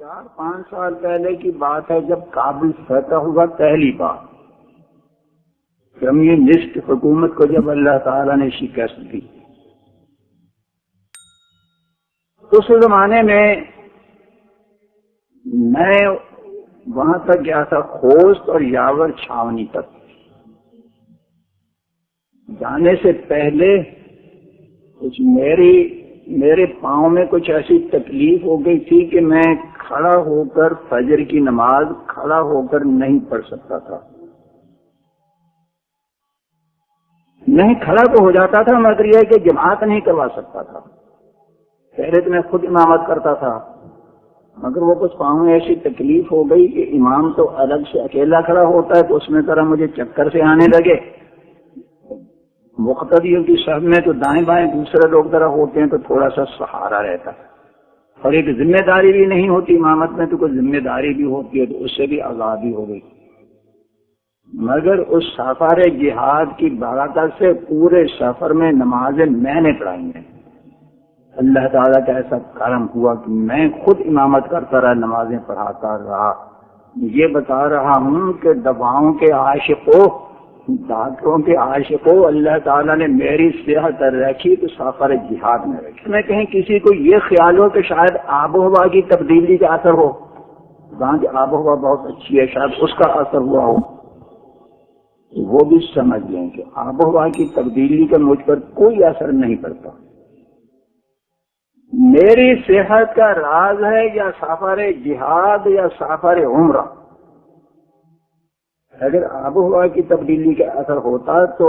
4-5 سال پہلے کی بات ہے، جب کابل فتح ہوا پہلی بار، کمیونسٹ حکومت کو جب اللہ تعالیٰ نے شکست دی، اس زمانے میں میں وہاں تک گیا تھا، خوست اور یاور چھاونی تک۔ جانے سے پہلے کچھ میرے پاؤں میں کچھ ایسی تکلیف ہو گئی تھی کہ میں کھڑا ہو کر فجر کی نماز کھڑا ہو کر نہیں پڑھ سکتا تھا۔ نہیں، کھڑا تو ہو جاتا تھا مگر یہ کہ جماعت نہیں کروا سکتا تھا۔ پہلے تو میں خود امامت کرتا تھا، مگر وہ کچھ پاؤں میں ایسی تکلیف ہو گئی کہ امام تو الگ سے اکیلا کھڑا ہوتا ہے تو اس میں طرح مجھے چکر سے آنے لگے، مقتدیوں کی صف میں تو دائیں بائیں دوسرے لوگ طرح ہوتے ہیں تو تھوڑا سا سہارا رہتا ہے، اور ایک ذمہ داری بھی نہیں ہوتی امامت میں، تو کوئی ذمہ داری بھی ہوتی ہے تو اس سے بھی آزادی ہو گئی۔ مگر اس سفر جہاد کی برکت سے پورے سفر میں نمازیں میں نے پڑھائی ہیں۔ اللہ تعالیٰ کا ایسا کرم ہوا کہ میں خود امامت کرتا رہا، نمازیں پڑھاتا رہا۔ یہ بتا رہا ہوں کہ دواؤں کے عاشقوں، ڈاکٹروں کے عاشقوں، اللہ تعالیٰ نے میری صحت رکھی تو سفر جہاد میں رکھی۔ میں کہیں کسی کو یہ خیال ہو کہ شاید آب و ہوا کی تبدیلی کا اثر ہو، وہاں کی آب و ہوا بہت اچھی ہے، شاید اس کا اثر ہوا ہو، وہ بھی سمجھ لیں کہ آب و ہوا کی تبدیلی کا مجھ پر کوئی اثر نہیں پڑتا۔ میری صحت کا راز ہے یا سفر جہاد یا سفر عمرہ۔ اگر آب و ہوا کی تبدیلی کا اثر ہوتا تو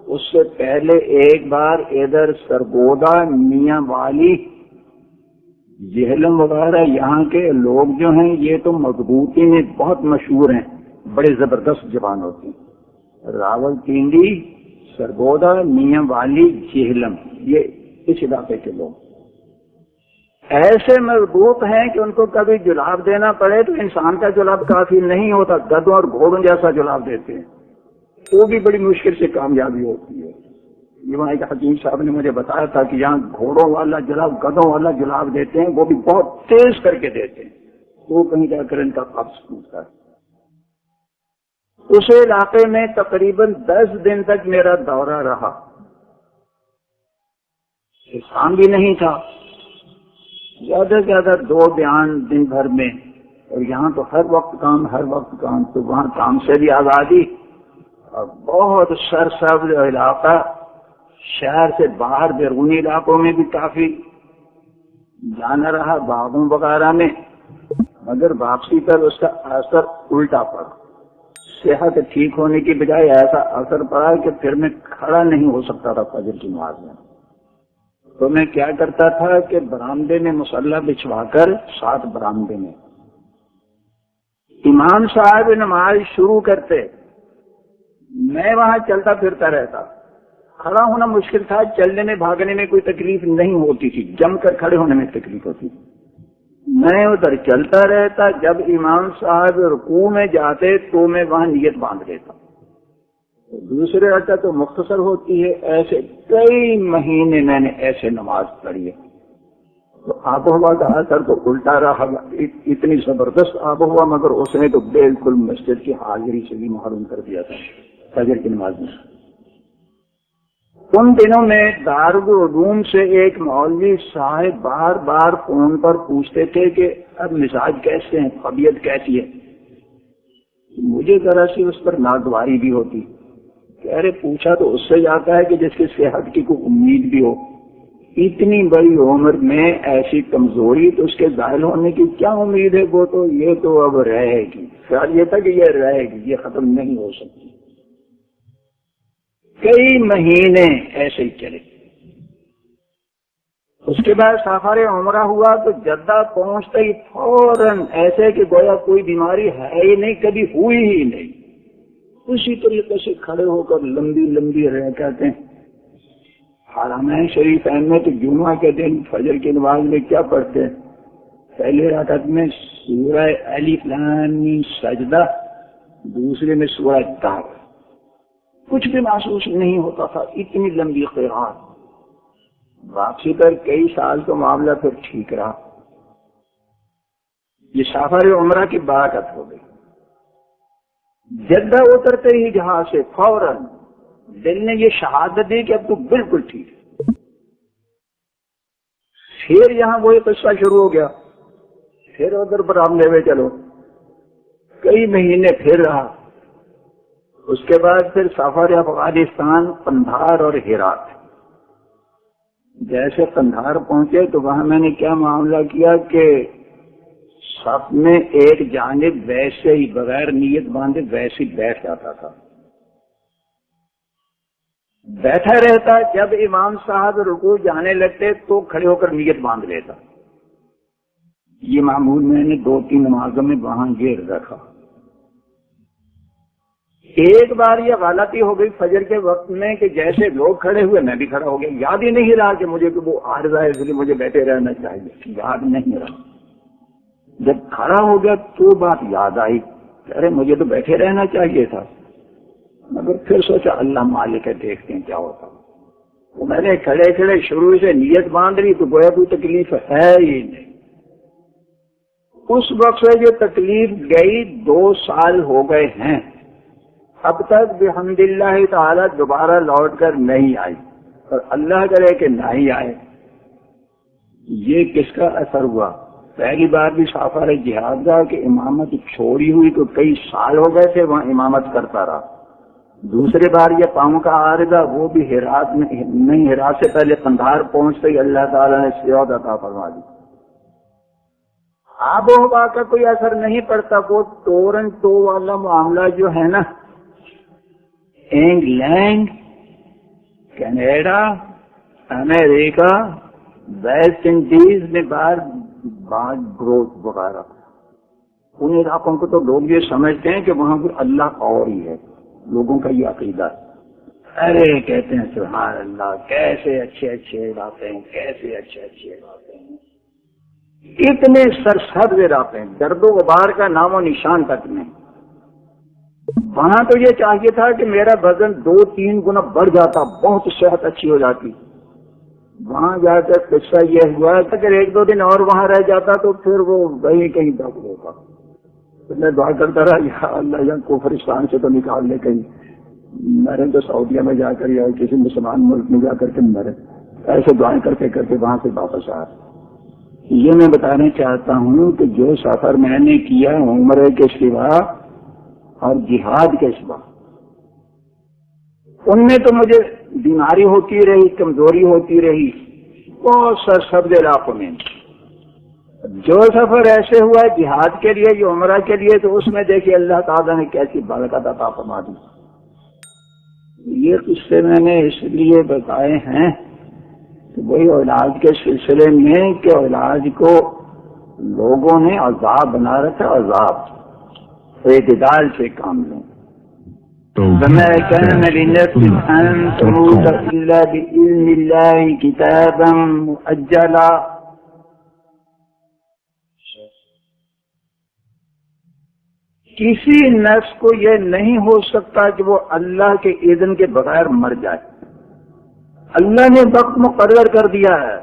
اس سے پہلے ایک بار ادھر سرگودا، میاں والی، جہلم وغیرہ یہاں کے لوگ جو ہیں یہ تو مضبوطی میں بہت مشہور ہیں، بڑے زبردست زبان ہوتی ہیں۔ راول پنڈی، سرگودا، میاں والی، جہلم، یہ اس علاقے کے لوگ ایسے مضبوط ہیں کہ ان کو کبھی جلاب دینا پڑے تو انسان کا جلاب کافی نہیں ہوتا، گدوں اور گھوڑوں جیسا جلاب دیتے ہیں، وہ بھی بڑی مشکل سے کامیابی ہوتی ہے۔ یہ وہاں ایک حکیم صاحب نے مجھے بتایا تھا کہ یہاں گھوڑوں والا جلاب، گدوں والا جلاب دیتے ہیں، وہ بھی بہت تیز کر کے دیتے ہیں، وہ کہیں جا کر ان کا قبض ٹوٹتا ہے۔ اس علاقے میں تقریباً 10 دن تک میرا دورہ رہا، کام بھی نہیں تھا، زیادہ سے زیادہ 2 بیان دن بھر میں، اور یہاں تو ہر وقت کام، تو وہاں کام سے بھی آزادی، اور بہت سرسبز علاقہ، شہر سے باہر بیرونی علاقوں میں بھی کافی جانا رہا، باغوں وغیرہ میں، مگر واپسی پر اس کا اثر الٹا پڑا۔ صحت ٹھیک ہونے کی بجائے ایسا اثر پڑا کہ پھر میں کھڑا نہیں ہو سکتا تھا فجر کی نماز میں۔ تو میں کیا کرتا تھا کہ برآمدے میں مصلی بچھوا کر، ساتھ برآمدے میں امام صاحب نماز شروع کرتے، میں وہاں چلتا پھرتا رہتا، کھڑا ہونا مشکل تھا، چلنے میں بھاگنے میں کوئی تکلیف نہیں ہوتی تھی، جم کر کھڑے ہونے میں تکلیف ہوتی تھی۔ میں ادھر چلتا رہتا، جب امام صاحب رکوع میں جاتے تو میں وہاں نیت باندھ لیتا، دوسرے رکعت تو مختصر ہوتی ہے۔ ایسے کئی مہینے میں نے ایسے نماز پڑھی ہے، تو آب و ہوا کا اثر تو الٹا رہا، اتنی زبردست آب و ہوا، مگر اس نے تو بالکل مسجد کی حاضری سے بھی محروم کر دیا تھا فجر کی نماز میں۔ ان دنوں میں دارالعلوم سے ایک مولوی صاحب بار بار فون پر پوچھتے تھے کہ اب مزاج کیسے ہیں، طبیعت کیسی ہے۔ مجھے ذرا سی اس پر ناگواری بھی ہوتی، کہہ رہے پوچھا تو اس سے جاتا ہے کہ جس کی صحت کی کوئی امید بھی ہو، اتنی بڑی عمر میں ایسی کمزوری، تو اس کے ظاہر ہونے کی کیا امید ہے؟ وہ تو یہ تو اب رہے گی، خیال یہ تھا کہ یہ رہے گی، یہ ختم نہیں ہو سکتی۔ کئی مہینے ایسے ہی چلے۔ اس کے بعد سفر عمرہ ہوا تو جدہ پہنچتے ہی فوراً ایسے کہ گویا کوئی بیماری ہے ہی نہیں، کبھی ہوئی ہی نہیں، اسی طریقے سے کھڑے ہو کر لمبی لمبی رکعتیں۔ حرمین شریفین میں تو جمعہ کے دن فجر کی نماز میں کیا پڑھتے ہیں؟ پہلے رکعت میں سورہ الف لام میم سجدہ، دوسرے میں سورہ طه، کچھ بھی محسوس نہیں ہوتا تھا، اتنی لمبی قرات۔ واپسی پر کئی سال تو معاملہ پھر ٹھیک رہا، یہ سفر عمرہ کی برکت ہو گئی. جدہ اترتے ہی جہاز سے فوراً دل نے یہ شہادت دی کہ اب تو بالکل ٹھیک ہے. پھر یہاں وہی قصہ شروع ہو گیا. پھر ادھر پر ہم لے چلو، کئی مہینے پھر رہا. اس کے بعد پھر سفر افغانستان، قندھار اور ہرات. جیسے قندھار پہنچے تو وہاں میں نے کیا معاملہ کیا کہ سب میں ایک جانب ویسے ہی بغیر نیت باندھے ویسے ہی بیٹھ جاتا تھا. بیٹھا رہتا، جب امام صاحب رکوع جانے لگتے تو کھڑے ہو کر نیت باندھ لیتا. یہ معمول میں نے 2-3 نمازوں میں وہاں گیر رکھا. ایک بار یہ غلطی ہو گئی فجر کے وقت میں کہ جیسے لوگ کھڑے ہوئے میں بھی کھڑا ہو گیا. یاد ہی نہیں رہا کہ مجھے وہ عارضہ ہے اس لیے مجھے بیٹھے رہنا چاہیے، یاد نہیں رہا. جب کھڑا ہو گیا تو بات یاد آئی، ارے مجھے تو بیٹھے رہنا چاہیے تھا. مگر پھر سوچا اللہ مالک ہے، دیکھتے ہیں کیا ہوتا. تو میں نے کھڑے کھڑے شروع سے نیت باندھ لی تو گویا کوئی تکلیف ہے ہی نہیں. اس وقت سے جو تکلیف گئی 2 سال ہو گئے ہیں، اب تک بحمد اللہ تعالی دوبارہ لوٹ کر نہیں آئی، اور اللہ کرے کہ نہ ہی آئے. یہ کس کا اثر ہوا؟ پہلی بار بھی سفر جہاد کا کہ امامت چھوڑی ہوئی تو کئی سال ہو گئے تھے وہاں امامت کرتا رہا. دوسری بار یہ پاؤں کا عارضہ، وہ بھی ہرات میں نہیں، ہرات سے پہلے قندھار پہنچتے ہی اللہ تعالیٰ نے سیاحت عطا فرما دی. آب و ہوا کا کوئی اثر نہیں پڑتا. وہ ٹورن ٹو والا معاملہ جو ہے نا، انگلینڈ، کینیڈا، امریکہ، ویسٹ انڈیز میں بعض گروتھ وغیرہ، ان علاقوں کو تو لوگ یہ سمجھتے ہیں کہ وہاں پر اللہ اور ہی ہے. لوگوں کا یہ عقیدہ ہے. ارے کہتے ہیں سبحان اللہ، کیسے اچھے اچھے علاقے ہیں، کیسے اچھے اچھے علاقے ہیں. اتنے سرسبز علاقے ہیں، گرد و غبار کا نام و نشان تک نہیں. وہاں تو یہ چاہیے تھا کہ میرا وزن 2-3 گنا بڑھ جاتا، بہت صحت اچھی ہو جاتی. وہاں جا کر قصہ یہ ہوا کہ اگر 1-2 دن اور وہاں رہ جاتا تو پھر وہ وہیں کہیں دب ہوگا. تو میں دعا کرتا رہا یا اللہ یا کفرستان سے تو نکال لے، کہیں مرے تو سعودیہ میں جا کر یا کسی مسلمان ملک میں جا کر کے مرے. ایسے دعائیں کرتے کرتے وہاں سے واپس آ. یہ میں بتانا چاہتا ہوں کہ جو سفر میں نے کیا عمرے کے سوا اور جہاد کے سوا، ان میں تو مجھے بیماری ہوتی رہی، کمزوری ہوتی رہی بہت سرسبز علاقوں میں. جو سفر ایسے ہوا ہے جہاد کے لیے، جو عمرہ کے لیے، تو اس میں دیکھیے اللہ تعالیٰ نے کیسی برکت عطا فرما دی. یہ قصے میں نے اس لیے بتائے ہیں کہ وہی علاج کے سلسلے میں کہ علاج کو لوگوں نے عذاب بنا رکھا. عذاب اعتدال سے کام لیں. وما كان لنفس أن تموت إلا بإذن الله كتابا مؤجلا. کسی نفس کو یہ نہیں ہو سکتا کہ وہ اللہ کے اذن کے بغیر مر جائے. اللہ نے وقت مقرر کر دیا ہے.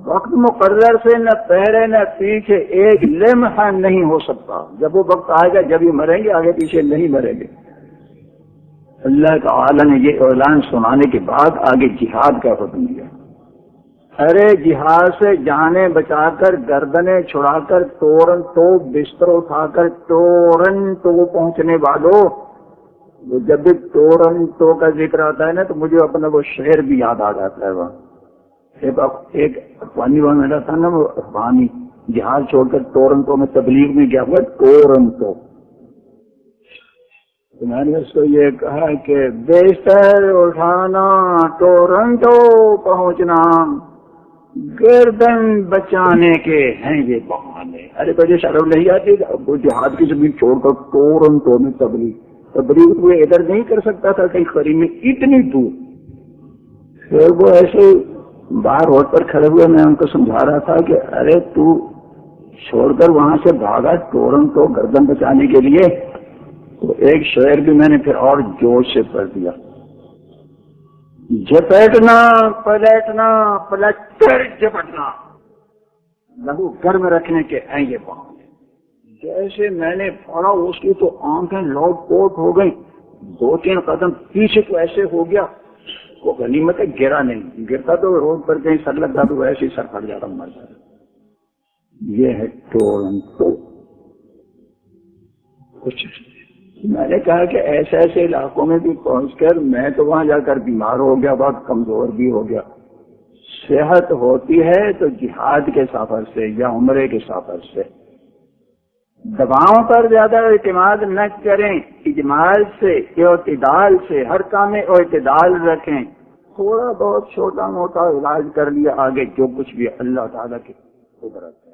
وقت مقرر سے نہ پہلے نہ پیچھے ایک لمحہ نہیں ہو سکتا. جب وہ وقت آئے گا جب ہی مریں گے، آگے پیچھے نہیں مریں گے. اللہ تعالی نے یہ اعلان سنانے کے بعد آگے جہاد کا حکم دیا. ارے جہاد سے جانیں بچا کر، گردنیں چھڑا کر، تورن تو بستر اٹھا کر تورن تو پہنچنے والوں، جب بھی تورن تو کا ذکر آتا ہے نا تو مجھے اپنا وہ شعر بھی یاد آ جاتا ہے. وہاں ایک افغانی وہاں میرا تھا نا، وہ افغانی جہاد چھوڑ کر تورن تو میں تبلیغ میں گیا ہوا تورن تو میں نے اس کو یہ کہا کہ بستر اٹھانا، ٹورنٹو پہنچنا، گردن بچانے کے ہیں یہ بہانے. ارے تجھے شرم نہیں آتی؟ وہ جہاد کی زمین چھوڑ کر ٹورنٹو میں تبلیغ وہ ادھر نہیں کر سکتا تھا کہیں قریب میں اتنی دور. پھر وہ ایسے باہر روڈ پر کھڑے ہوئے میں ان کو سمجھا رہا تھا کہ ارے تو چھوڑ کر وہاں سے بھاگا ٹورنٹو گردن بچانے کے لیے. تو ایک شعر بھی میں نے پھر اور جوش سے پڑھ دیا. جھپٹنا پلٹنا پلٹ کر جھپٹنا، لہو گرم رکھنے کے ہیں یہ پاؤں. جیسے میں نے پڑھا اس کی تو آنکھیں لوٹ پوٹ ہو گئی, 2-3 قدم پیچھے تو ایسے ہو گیا. وہ غنیمت ہے گرا نہیں, گرتا تو روڈ پر کہیں سر لگتا تو ویسے ہی سر پھٹ جاتا مر جاتا. یہ ہے ٹورنٹو. کچھ میں نے کہا کہ ایسے ایسے علاقوں میں بھی پہنچ کر میں تو وہاں جا کر بیمار ہو گیا, بہت کمزور بھی ہو گیا. صحت ہوتی ہے تو جہاد کے سفر سے یا عمرے کے سفر سے. دواؤں پر زیادہ اعتماد نہ کریں, اجمال سے اعتدال سے ہر کام میں اعتدال رکھیں. تھوڑا بہت چھوٹا موٹا علاج کر لیا, آگے جو کچھ بھی اللہ تعالیٰ کی قدرت ہے.